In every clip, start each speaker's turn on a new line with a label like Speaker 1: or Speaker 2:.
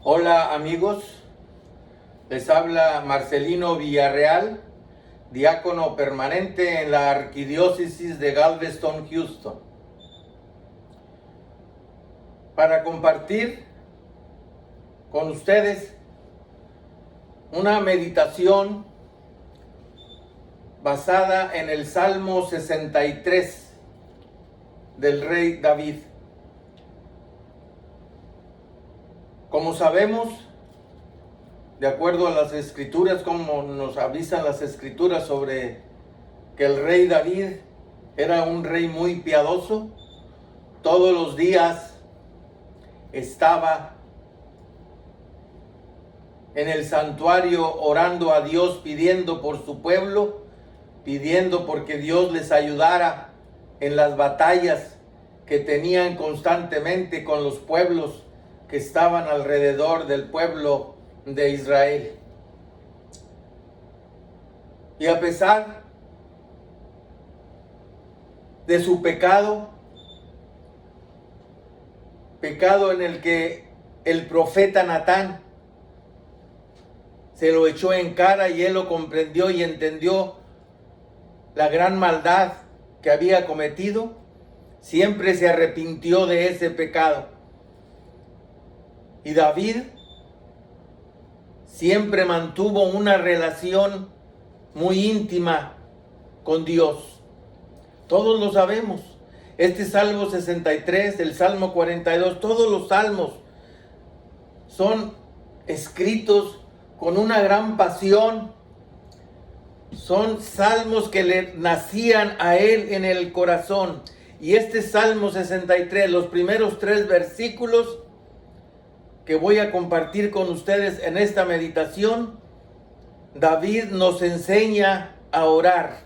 Speaker 1: Hola amigos, les habla Marcelino Villarreal, diácono permanente en la Arquidiócesis de Galveston, Houston, para compartir con ustedes una meditación basada en el Salmo 63 del rey David. Como sabemos, de acuerdo a las escrituras, como nos avisan las escrituras sobre que el rey David era un rey muy piadoso, todos los días estaba en el santuario orando a Dios, pidiendo por su pueblo, pidiendo porque Dios les ayudara en las batallas que tenían constantemente con los pueblos que estaban alrededor del pueblo de Israel. Y a pesar de su pecado en el que el profeta Natán se lo echó en cara y él lo comprendió y entendió la gran maldad que había cometido, siempre se arrepintió de ese pecado. Y David siempre mantuvo una relación muy íntima con Dios. Todos lo sabemos. Este Salmo 63, el Salmo 42, todos los salmos son escritos con una gran pasión. Son salmos que le nacían a él en el corazón. Y este Salmo 63, los primeros 3 versículos que voy a compartir con ustedes en esta meditación, David nos enseña a orar.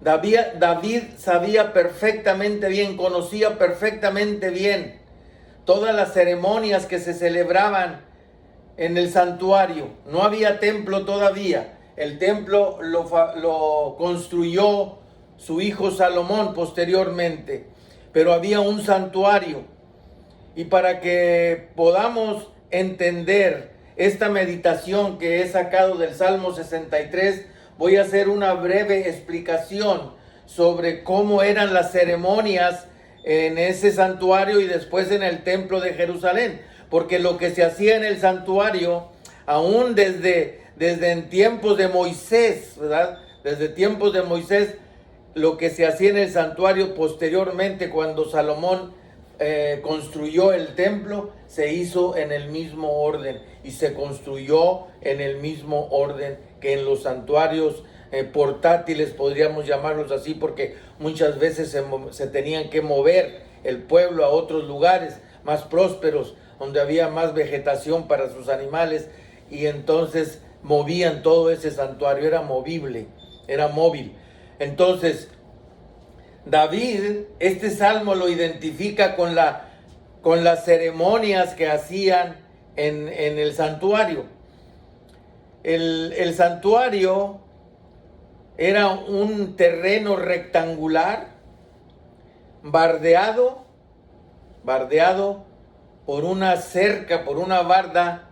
Speaker 1: David sabía perfectamente bien, conocía perfectamente bien todas las ceremonias que se celebraban en el santuario. No había templo todavía. El templo lo construyó su hijo Salomón posteriormente, pero había un santuario. Y para que podamos entender esta meditación que he sacado del Salmo 63, voy a hacer una breve explicación sobre cómo eran las ceremonias en ese santuario y después en el templo de Jerusalén. Porque lo que se hacía en el santuario, aún desde en tiempos de Moisés, ¿verdad? Desde tiempos de Moisés, lo que se hacía en el santuario posteriormente cuando Salomón construyó el templo, se hizo en el mismo orden y se construyó en el mismo orden que en los santuarios portátiles, podríamos llamarlos así, porque muchas veces se tenían que mover el pueblo a otros lugares más prósperos, donde había más vegetación para sus animales, y entonces movían todo ese santuario, era movible, era móvil. Entonces David, este salmo lo identifica con las ceremonias que hacían en el santuario. El santuario era un terreno rectangular, bardeado por una cerca, por una barda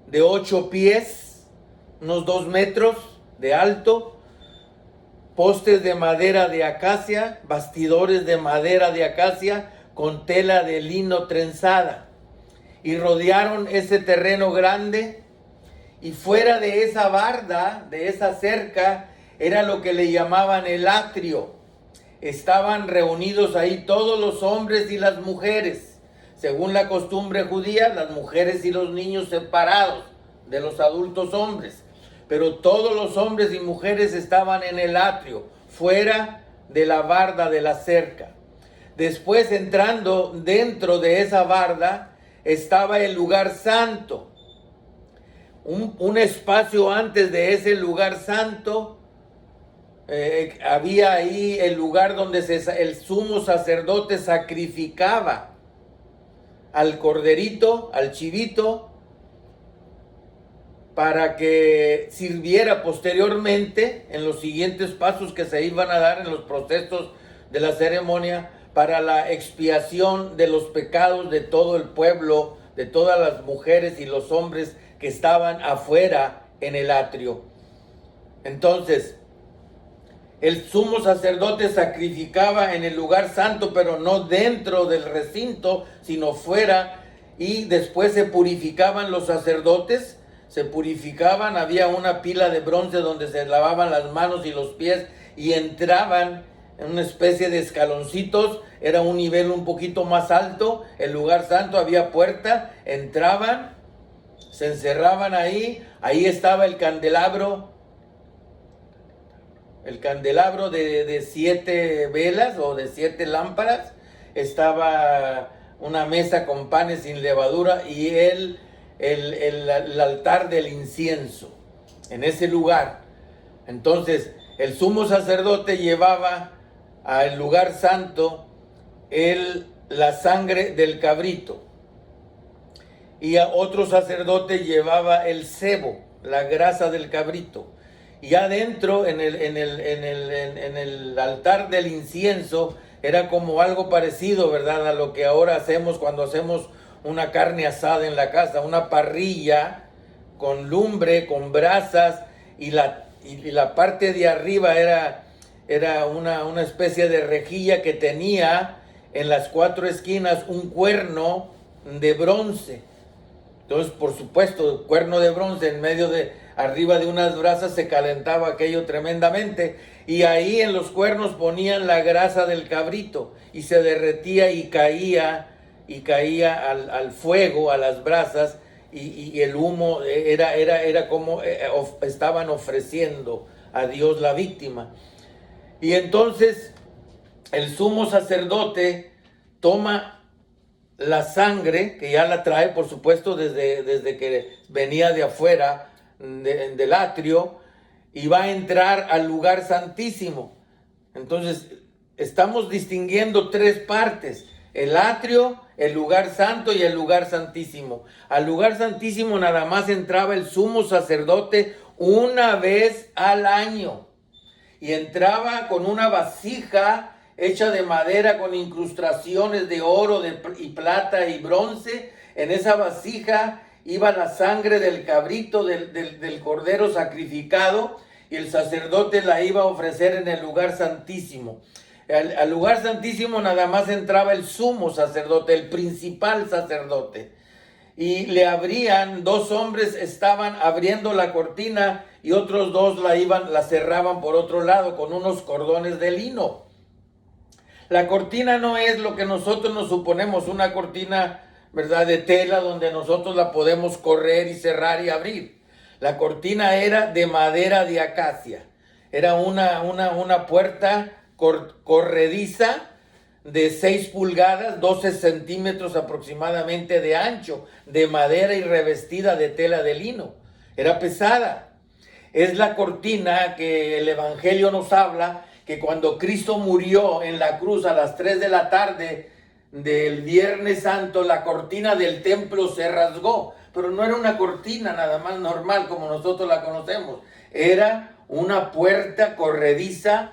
Speaker 1: de 8 pies, unos 2 metros de alto, postes de madera de acacia, bastidores de madera de acacia con tela de lino trenzada, y rodearon ese terreno grande, y fuera de esa barda, de esa cerca, era lo que le llamaban el atrio. Estaban reunidos ahí todos los hombres y las mujeres. Según la costumbre judía, las mujeres y los niños separados de los adultos hombres. Pero todos los hombres y mujeres estaban en el atrio, fuera de la barda de la cerca. Después, entrando dentro de esa barda, estaba el lugar santo. Un espacio antes de ese lugar santo, había ahí el lugar donde el sumo sacerdote sacrificaba al corderito, al chivito, para que sirviera posteriormente en los siguientes pasos que se iban a dar en los procesos de la ceremonia para la expiación de los pecados de todo el pueblo de todas las mujeres y los hombres que estaban afuera en el atrio. Entonces, el sumo sacerdote sacrificaba en el lugar santo, pero no dentro del recinto, sino fuera, y después se purificaban los sacerdotes, se purificaban, había una pila de bronce donde se lavaban las manos y los pies, y entraban en una especie de escaloncitos, era un nivel un poquito más alto, el lugar santo, había puerta, entraban, se encerraban ahí estaba el candelabro de 7 velas o de 7 lámparas, estaba una mesa con panes sin levadura y el altar del incienso en ese lugar. Entonces el sumo sacerdote llevaba al lugar santo la sangre del cabrito, y a otro sacerdote llevaba el sebo, la grasa del cabrito. Y adentro, en el altar del incienso, era como algo parecido, ¿verdad?, a lo que ahora hacemos cuando hacemos una carne asada en la casa, una parrilla con lumbre, con brasas, y la parte de arriba era una especie de rejilla que tenía en las 4 esquinas un cuerno de bronce. Entonces, por supuesto, cuerno de bronce en medio arriba de unas brasas, se calentaba aquello tremendamente, y ahí en los cuernos ponían la grasa del cabrito y se derretía y caía al fuego, a las brasas, y el humo era como estaban ofreciendo a Dios la víctima. Y entonces el sumo sacerdote toma la sangre, que ya la trae, por supuesto, desde que venía de afuera del atrio, y va a entrar al lugar santísimo. Entonces estamos distinguiendo 3 partes: el atrio, el lugar santo y el lugar santísimo. Al lugar santísimo nada más entraba el sumo sacerdote una vez al año, y entraba con una vasija hecha de madera con incrustaciones de oro y plata y bronce. En esa vasija iba la sangre del cabrito, del cordero sacrificado, y el sacerdote la iba a ofrecer en el lugar santísimo. Al lugar santísimo nada más entraba el sumo sacerdote, el principal sacerdote, y le abrían, 2 hombres estaban abriendo la cortina, y otros 2 la cerraban por otro lado con unos cordones de lino. La cortina no es lo que nosotros nos suponemos, una cortina, ¿verdad?, de tela donde nosotros la podemos correr y cerrar y abrir. La cortina era de madera de acacia. Era una puerta corrediza de 6 pulgadas, 12 centímetros aproximadamente de ancho, de madera y revestida de tela de lino. Era pesada. Es la cortina que el Evangelio nos habla, que cuando Cristo murió en la cruz a las 3 de la tarde del Viernes Santo, la cortina del templo se rasgó. Pero no era una cortina nada más normal como nosotros la conocemos. Era una puerta corrediza,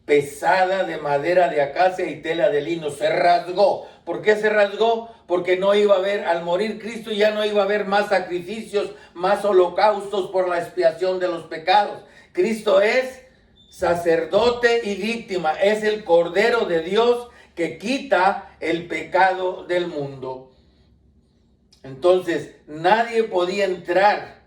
Speaker 1: pesada, de madera de acacia y tela de lino. Se rasgó. ¿Por qué se rasgó? Porque no iba a haber, al morir Cristo, ya no iba a haber más sacrificios, más holocaustos por la expiación de los pecados. Cristo es sacerdote y víctima, es el Cordero de Dios que quita el pecado del mundo. Entonces nadie podía entrar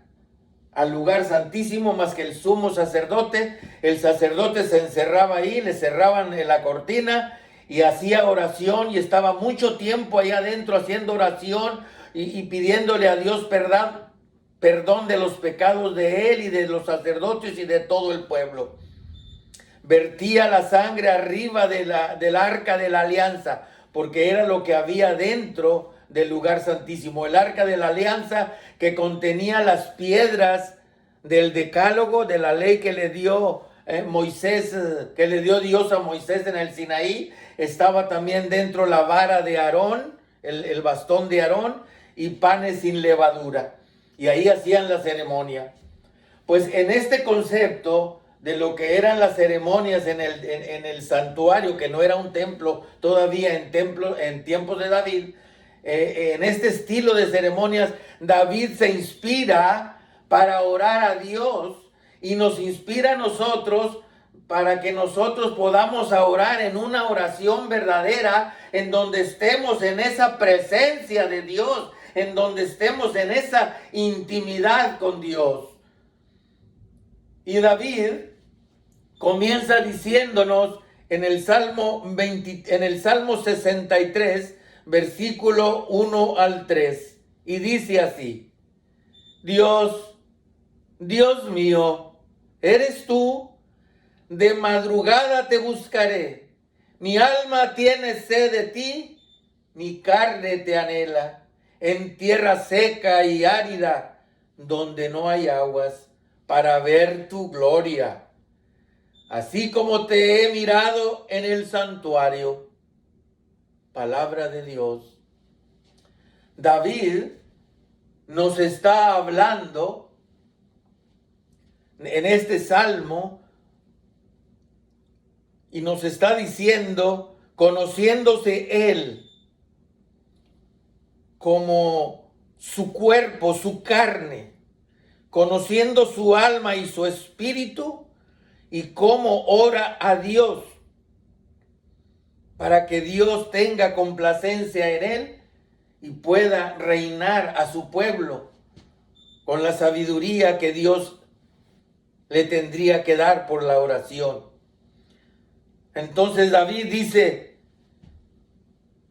Speaker 1: al lugar santísimo más que el sumo sacerdote. El sacerdote se encerraba ahí, le cerraban la cortina y hacía oración, y estaba mucho tiempo ahí adentro haciendo oración y pidiéndole a Dios perdón de los pecados de él y de los sacerdotes y de todo el pueblo. Vertía la sangre arriba del arca de la alianza, porque era lo que había dentro del lugar santísimo. El arca de la alianza, que contenía las piedras del decálogo, de la ley que le dio Moisés, que le dio Dios a Moisés en el Sinaí. Estaba también dentro la vara de Aarón, el bastón de Aarón, y panes sin levadura. Y ahí hacían la ceremonia. Pues en este concepto de lo que eran las ceremonias en el santuario, que no era un templo todavía en tiempos de David, en este estilo de ceremonias, David se inspira para orar a Dios y nos inspira a nosotros para que nosotros podamos orar en una oración verdadera, en donde estemos en esa presencia de Dios, en donde estemos en esa intimidad con Dios. Y David comienza diciéndonos en el Salmo 63, versículo 1 al 3, y dice así: Dios, Dios mío, eres tú, de madrugada te buscaré. Mi alma tiene sed de ti, mi carne te anhela, en tierra seca y árida, donde no hay aguas, para ver tu gloria, así como te he mirado en el santuario. Palabra de Dios. David nos está hablando en este salmo y nos está diciendo, conociéndose él como su cuerpo, su carne, conociendo su alma y su espíritu, y cómo ora a Dios para que Dios tenga complacencia en él y pueda reinar a su pueblo con la sabiduría que Dios le tendría que dar por la oración. Entonces David dice,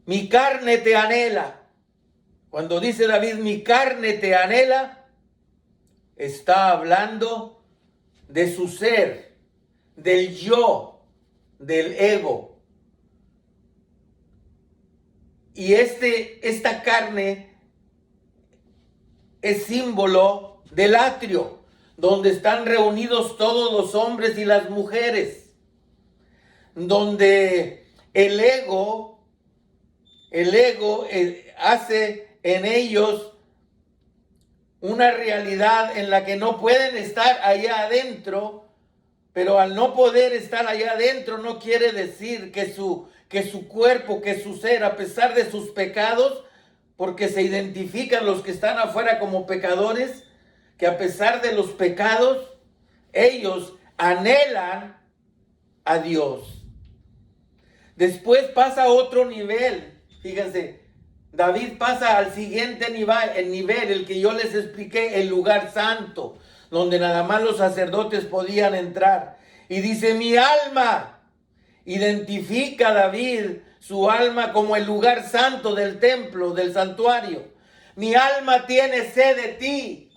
Speaker 1: mi carne te anhela. Cuando dice David, mi carne te anhela, está hablando de su ser, del yo, del ego. Y esta carne es símbolo del atrio, donde están reunidos todos los hombres y las mujeres, donde el ego hace en ellos una realidad en la que no pueden estar allá adentro, pero al no poder estar allá adentro no quiere decir que su cuerpo, que su ser, a pesar de sus pecados, porque se identifican los que están afuera como pecadores, que a pesar de los pecados, ellos anhelan a Dios. Después pasa a otro nivel, fíjense, David pasa al siguiente nivel, el que yo les expliqué, el lugar santo, donde nada más los sacerdotes podían entrar. Y dice, mi alma, identifica David su alma como el lugar santo del templo, del santuario. Mi alma tiene sed de ti.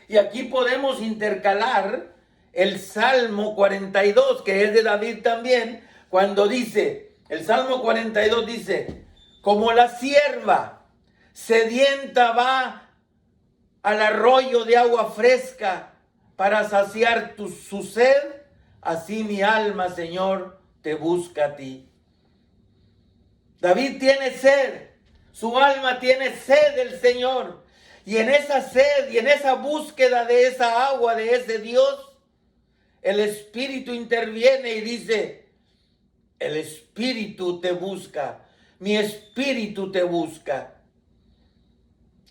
Speaker 1: Y aquí podemos intercalar el Salmo 42, que es de David también, cuando dice, el Salmo 42 dice, como la sierva sedienta va al arroyo de agua fresca para saciar su sed, así mi alma, Señor, te busca a ti. David tiene sed, su alma tiene sed del Señor. Y en esa sed y en esa búsqueda de esa agua, de ese Dios, el Espíritu interviene y dice, el Espíritu te busca, mi espíritu te busca.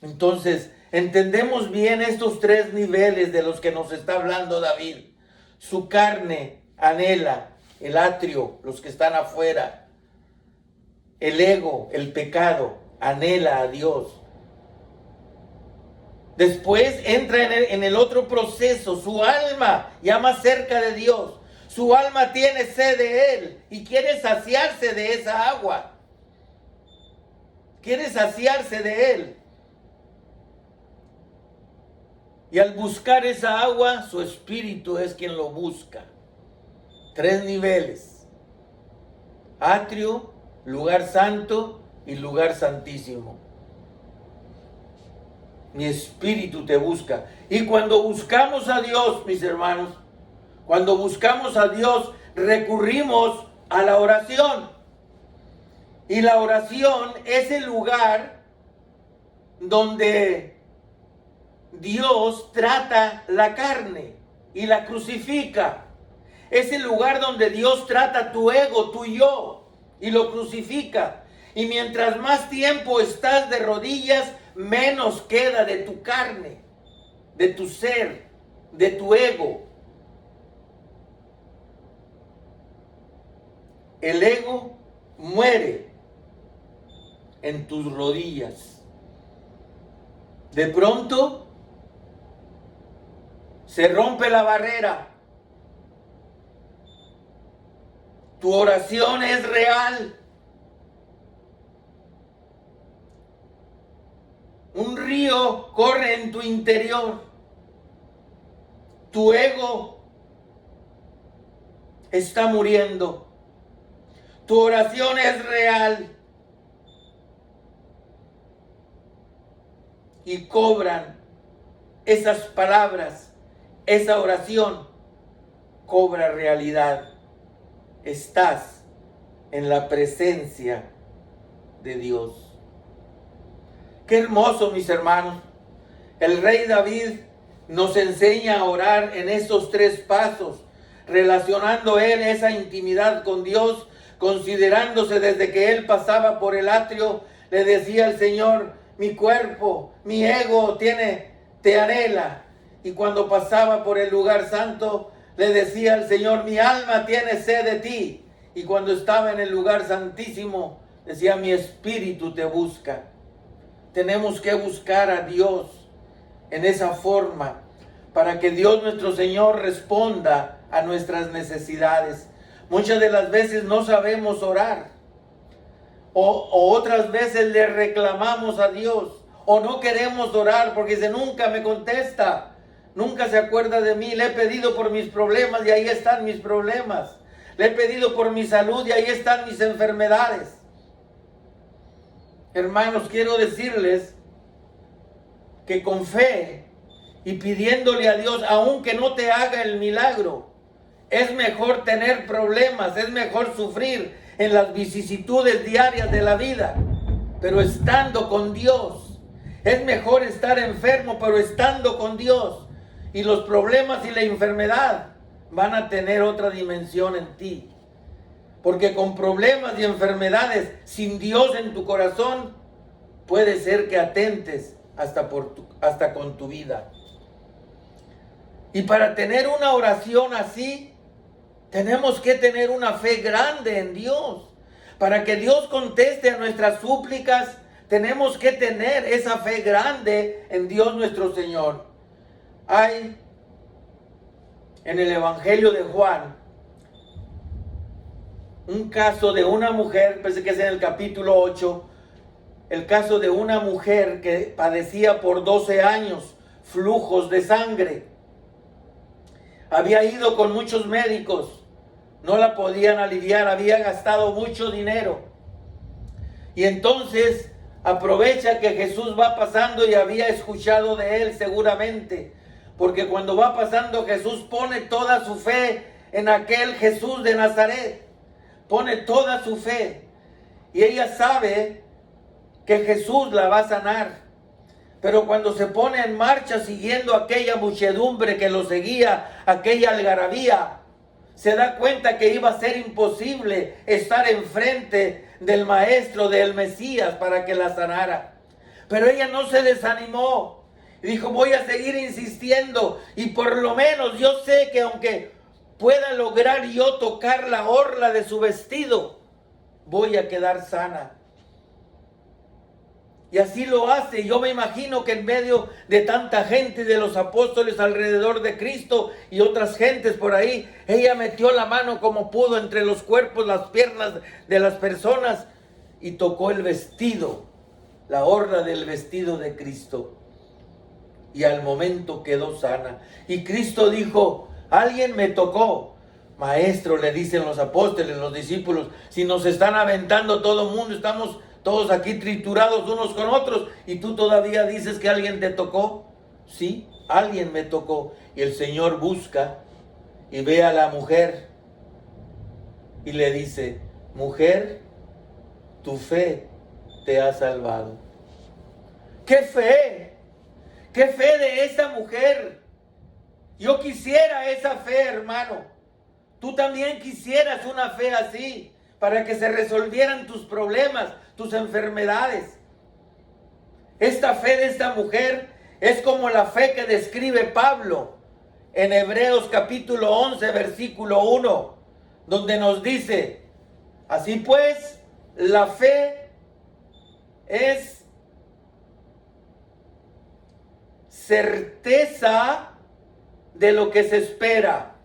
Speaker 1: Entonces, entendemos bien estos tres niveles de los que nos está hablando David. Su carne anhela, el atrio, los que están afuera. El ego, el pecado, anhela a Dios. Después entra en el otro proceso, su alma, ya más cerca de Dios. Su alma tiene sed de Él y quiere saciarse de esa agua. Quiere saciarse de Él. Y al buscar esa agua, su espíritu es quien lo busca. Tres niveles. Atrio, lugar santo y lugar santísimo. Mi espíritu te busca. Y cuando buscamos a Dios, mis hermanos, cuando buscamos a Dios, recurrimos a la oración. Y la oración es el lugar donde Dios trata la carne y la crucifica. Es el lugar donde Dios trata tu ego, tu yo, y lo crucifica. Y mientras más tiempo estás de rodillas, menos queda de tu carne, de tu ser, de tu ego. El ego muere en tus rodillas. De pronto se rompe la barrera. Tu oración es real. Un río corre en tu interior. Tu ego está muriendo. Tu oración es real. Y cobran esas palabras, esa oración cobra realidad. Estás en la presencia de Dios. Qué hermoso, mis hermanos. El rey David nos enseña a orar en estos 3 pasos, relacionando él esa intimidad con Dios, considerándose desde que él pasaba por el atrio, le decía al Señor: mi cuerpo, mi ego te anhela. Y cuando pasaba por el lugar santo, le decía al Señor: mi alma tiene sed de ti. Y cuando estaba en el lugar santísimo, decía: mi espíritu te busca. Tenemos que buscar a Dios en esa forma, para que Dios nuestro Señor responda a nuestras necesidades. Muchas de las veces no sabemos orar, o otras veces le reclamamos a Dios, o no queremos orar porque dice: nunca me contesta, nunca se acuerda de mí. Le he pedido por mis problemas y ahí están mis problemas. Le he pedido por mi salud y ahí están mis enfermedades. Hermanos, quiero decirles que con fe y pidiéndole a Dios, aunque no te haga el milagro, es mejor tener problemas, es mejor sufrir en las vicisitudes diarias de la vida, pero estando con Dios. Es mejor estar enfermo, pero estando con Dios. Y los problemas y la enfermedad van a tener otra dimensión en ti. Porque con problemas y enfermedades, sin Dios en tu corazón, puede ser que atentes hasta con tu vida. Y para tener una oración así, tenemos que tener una fe grande en Dios. Para que Dios conteste a nuestras súplicas, tenemos que tener esa fe grande en Dios nuestro Señor. Hay en el Evangelio de Juan un caso de una mujer, parece que es en el capítulo 8, el caso de una mujer que padecía por 12 años flujos de sangre. Había ido con muchos médicos, no la podían aliviar, había gastado mucho dinero. Y entonces aprovecha que Jesús va pasando y había escuchado de él seguramente, porque cuando va pasando Jesús pone toda su fe en aquel Jesús de Nazaret, pone toda su fe, y ella sabe que Jesús la va a sanar. Pero cuando se pone en marcha siguiendo aquella muchedumbre que lo seguía, aquella algarabía, se da cuenta que iba a ser imposible estar enfrente del Maestro, del Mesías, para que la sanara. Pero ella no se desanimó. Dijo: voy a seguir insistiendo, y por lo menos yo sé que aunque pueda lograr yo tocar la orla de su vestido, voy a quedar sana. Y así lo hace. Yo me imagino que en medio de tanta gente, de los apóstoles alrededor de Cristo y otras gentes por ahí, ella metió la mano como pudo entre los cuerpos, las piernas de las personas, y tocó el vestido, la orla del vestido de Cristo. Y al momento quedó sana. Y Cristo dijo: alguien me tocó. Maestro, le dicen los apóstoles, los discípulos, si nos están aventando todo el mundo, estamos todos aquí triturados unos con otros, y tú todavía dices que alguien te tocó. Sí, alguien me tocó. Y el Señor busca y ve a la mujer y le dice: mujer, tu fe te ha salvado. ¡Qué fe! ¡Qué fe de esa mujer! Yo quisiera esa fe, hermano. Tú también quisieras una fe así, para que se resolvieran tus problemas, tus enfermedades. Esta fe de esta mujer es como la fe que describe Pablo en Hebreos capítulo 11, versículo 1, donde nos dice: así pues, la fe es certeza de lo que se espera.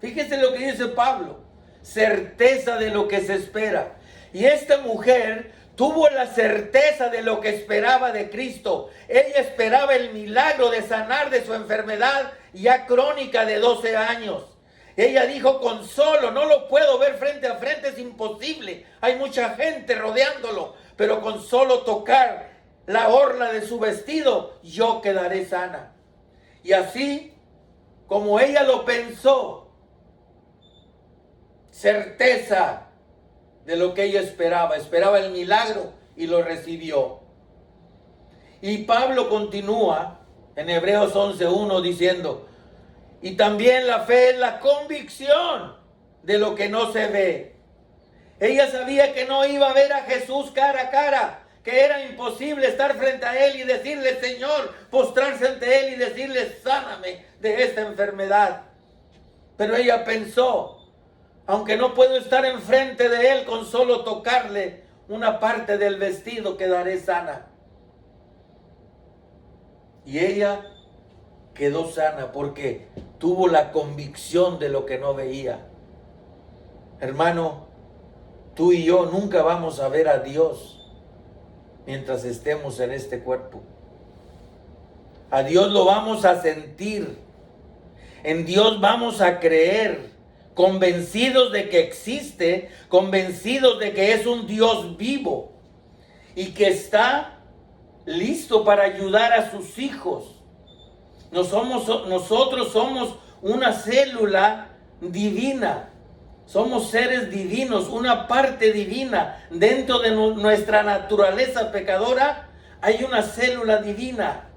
Speaker 1: Fíjese lo que dice Pablo: certeza de lo que se espera. Y esta mujer tuvo la certeza de lo que esperaba de Cristo. Ella esperaba el milagro de sanar de su enfermedad ya crónica de 12 años. Ella dijo: con solo, no lo puedo ver frente a frente, es imposible. Hay mucha gente rodeándolo, pero con solo tocar la orla de su vestido, yo quedaré sana. Y así como ella lo pensó, certeza de lo que ella esperaba el milagro y lo recibió. Y Pablo continúa en Hebreos 11:1 diciendo: y también la fe es la convicción de lo que no se ve. Ella sabía que no iba a ver a Jesús cara a cara, que era imposible estar frente a Él y decirle: Señor, postrarse ante Él y decirle: sáname de esta enfermedad. Pero ella pensó: aunque no puedo estar enfrente de Él, con solo tocarle una parte del vestido quedaré sana. Y ella quedó sana porque tuvo la convicción de lo que no veía. Hermano, tú y yo nunca vamos a ver a Dios mientras estemos en este cuerpo. A Dios lo vamos a sentir. En Dios vamos a creer, convencidos de que existe, convencidos de que es un Dios vivo y que está listo para ayudar a sus hijos. Nosotros somos una célula divina. Somos seres divinos, una parte divina. Dentro de nuestra naturaleza pecadora hay una célula divina.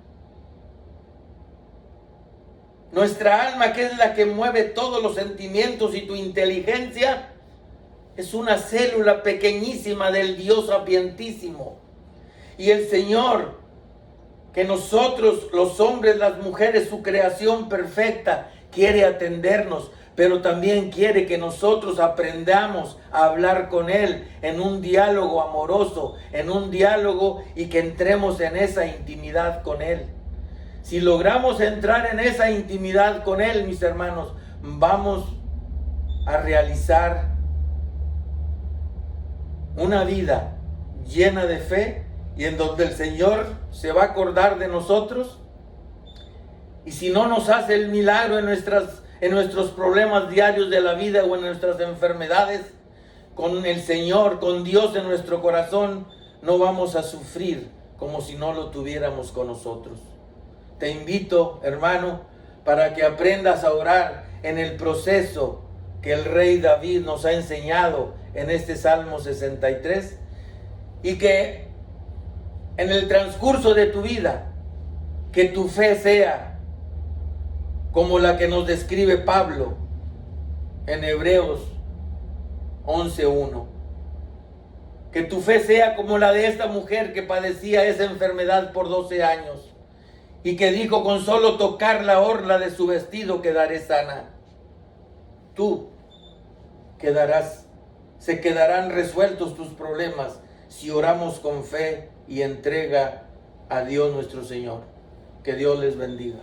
Speaker 1: Nuestra alma, que es la que mueve todos los sentimientos y tu inteligencia, es una célula pequeñísima del Dios sapientísimo. Y el Señor, que nosotros, los hombres, las mujeres, su creación perfecta, quiere atendernos, pero también quiere que nosotros aprendamos a hablar con Él en un diálogo amoroso, en un diálogo, y que entremos en esa intimidad con Él. Si logramos entrar en esa intimidad con Él, mis hermanos, vamos a realizar una vida llena de fe y en donde el Señor se va a acordar de nosotros. Y si no nos hace el milagro en nuestros problemas diarios de la vida o en nuestras enfermedades, con el Señor, con Dios en nuestro corazón, no vamos a sufrir como si no lo tuviéramos con nosotros. Te invito, hermano, para que aprendas a orar en el proceso que el rey David nos ha enseñado en este Salmo 63, y que en el transcurso de tu vida, que tu fe sea como la que nos describe Pablo en Hebreos 11:1. Que tu fe sea como la de esta mujer que padecía esa enfermedad por 12 años y que dijo: con solo tocar la orla de su vestido quedaré sana. Tú se quedarán resueltos tus problemas si oramos con fe y entrega a Dios nuestro Señor. Que Dios les bendiga.